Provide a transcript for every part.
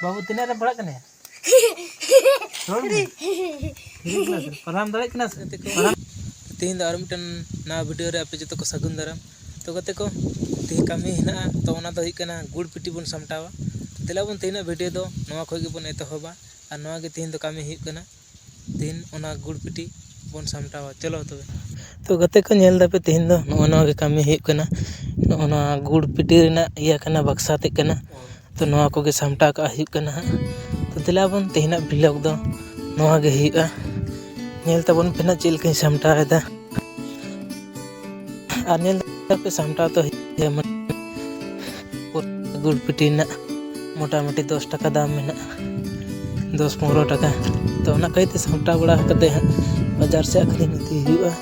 बाबू तीना रे पढ़ा कने रोल में पढ़ाम दाड़े कना से पढ़ाम तीन दा मिटन ना वीडियो रे आपे जतो को सगुन दाराम तो गते को ती कमी हिना तो ओना दो हिकना गुड़ पिटी बन सामटावा दिला बन तीना वीडियो दो नवा खय गे बन एतहबा और नवा गे तीन दो कमी हिकना तीन ओना गुड़ पिटी बन सामटावा चलो तो गते को नेल दापे तीन दो नवा गे कमी हिकना ओना गुड़ पिटी रेना इया कना बक्सा ते कना तो नवा को गे सामटा का हिकना तो दिला बन तीना ब्लॉग दो नवा गे हिका नेल तबन पेना चिल के सामटा एदा और नेल पे सामटा तो गुड़ पिटी ना मोटा मोटी 10 टाका दाम में 10-15 टाका तो ना कहते सामटा बड़ा कते बाजार से आखिरी थी हुआ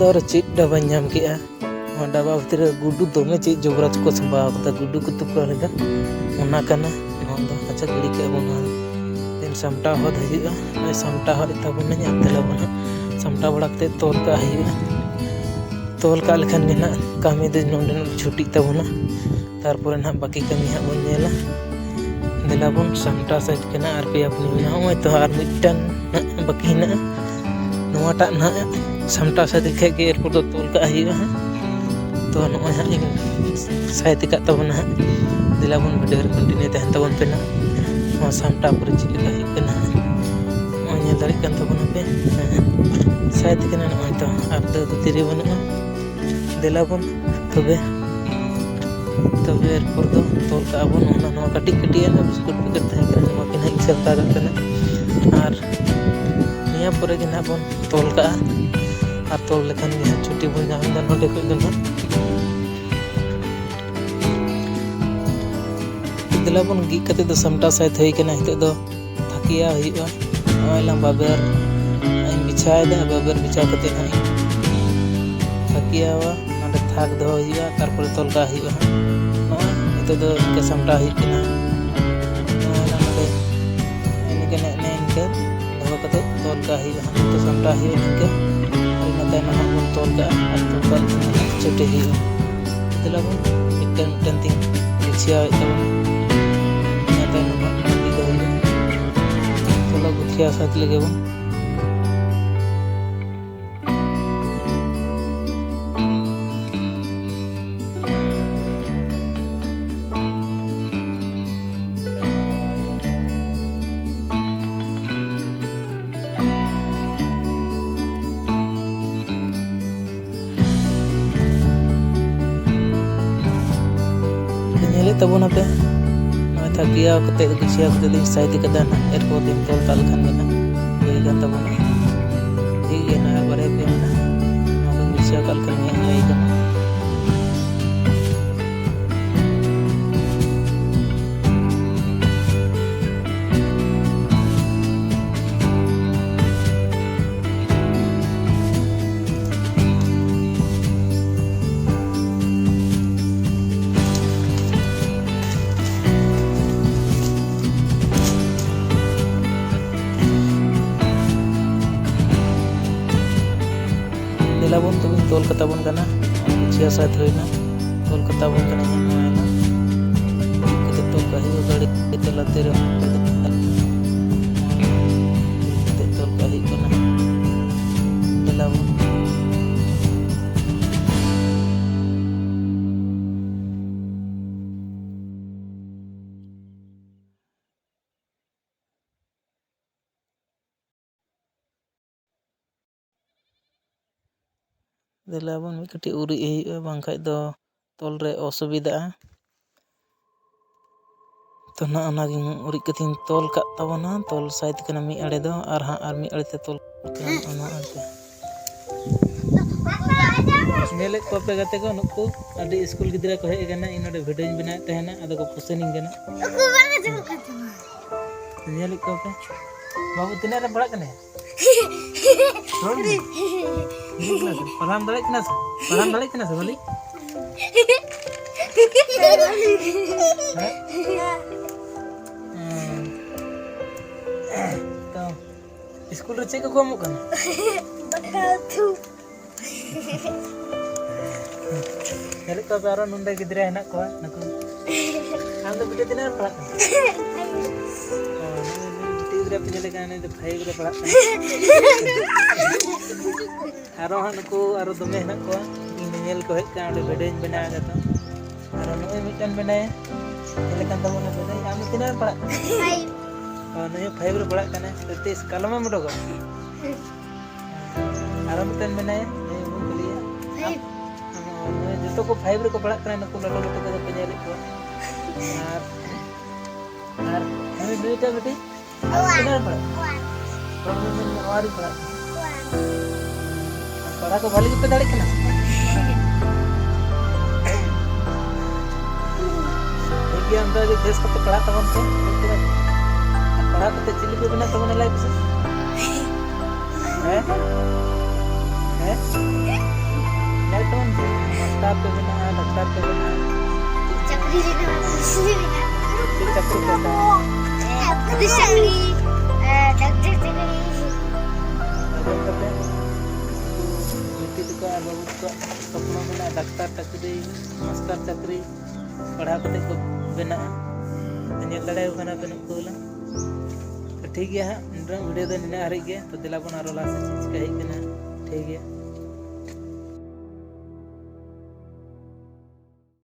और चीज डबा नाम के डबा भीतर गुड्डू दमे चीज जोगराज को संभाव गुड्डू को तुकड़ा लेका ओना कना अच्छा गिड़ी के बना दिन सामटा हो हजूगा सामटा हो तबन तलाबन सामटा बड़ाते तोल का तोल का लेखन ना कमी दो नोडे छुट्टी तबना तारपर ना बाकी कमी हाँ बन नेला दिलाबन सामटा साइड के ना और पे अपनी ना तो और मिटन बाकी ना नवाटा ना सामटा साइड के एरपर तो तोल का तो नॉय हाँ साइड का तबना दिलाबन वीडियो कंटिन्यू तहन तबन पे ना सामटा पर चिलिका हिकना नॉय दाड़ी कन तबन पे साइड के ना नॉय तो आप तो तिरे बनुआ दिलाबन तबे एरपर दो तोल का बन ओना नवा कटी कटी ना बिस्कुट पैकेट तहन करना नवा के ना इचलता करना और निया परे के ना बन तोल का और तोल लेखन के छुट्टी बन जाम दा नोडे को दो दिलाबन गी कते दो सामटा साइड होई केना हिते दो थकिया हुआ आइला बाबर इन बिछाय दे बाबर बिछा कते ना थकिया वा नडे थाक दो हुआ तारपर तोल का हुआ हिते दो के सामटा हुई केना आइला नडे इनके ने इनके दो कते तोल का हुआ तो सामटा हुआ इनके और नते ना बन तोल का और तोल का छुट्टी हुआ दिलाबन मिटन तिंग बिछिया गुथिया साथ लगे बन तबना पे थकिया कते गुछिया कते दिन साइड कदा ना एरपो दिन तोल काल खान में ना होई गन तबना ठीक है ना बारे पे ना गुछिया काल खान में होई गन दिलाबन तो तोल कताबन कना गुछिया साथ होइना तोल कताबन कना नोयना कते तोल का हियो गाड़ी चलाते रे कते तोल का हियो कना दिलाबन दिलाबन मी कटी उरी हुआ बांखाय दो तोल रे असुविधा तो ना ओनागी उरी कथिन तोल का तबना तोल साइड कना मी आड़े दो और हाँ और मी आड़े ते तोल ओना आड़े नेले को पे गते को नुकु अडी स्कूल गिदरा को हे गना इन नोडे वीडियो बना तहना अदो को पुसेनिंग गना नेले को पे बाबू तिना रे पढ़ा कने रोल में पढ़ाम दाड़े कना से बोली तो स्कूल रे चेक को मो कना Nyari kau baru nunda gidra enak kau, naku. Anda betul tidak pernah. Oh, ini gidra penjelasan ini bahaya gidra pernah. Arohan naku, aro dome enak kau. Ini nyel kau hek kan, ada beda yang benar kata. Aro nungai mitan benar. Jelakan tahu nak benar. Anda tidak pernah. Oh, nungai bahaya gidra pernah kan? Tapi kalau mana muda kau? Aro mitan benar. Jatuh ko fiber ko pala kena aku lalu kita ke penyari ko. Ini duitnya berarti? Benar pala. Kalau ini awari pala. Pala ko balik kita balik kena. Lagi anda di desk ko pala tahun ko. Pala kita cili ko benar tahun lagi bisa. Tahun master पे बना doctor पे बना चक्री चक्री बना चक्री doctor बेटी को बाबू को सपना बना डॉक्टर चक्री मास्टर चक्री पढ़ा करते को बना अन्य लड़ाई बना बना कोला तो ठीक है वीडियो तो निना हरी गया तो दिला बना रोला से चीज कही बना ठीक है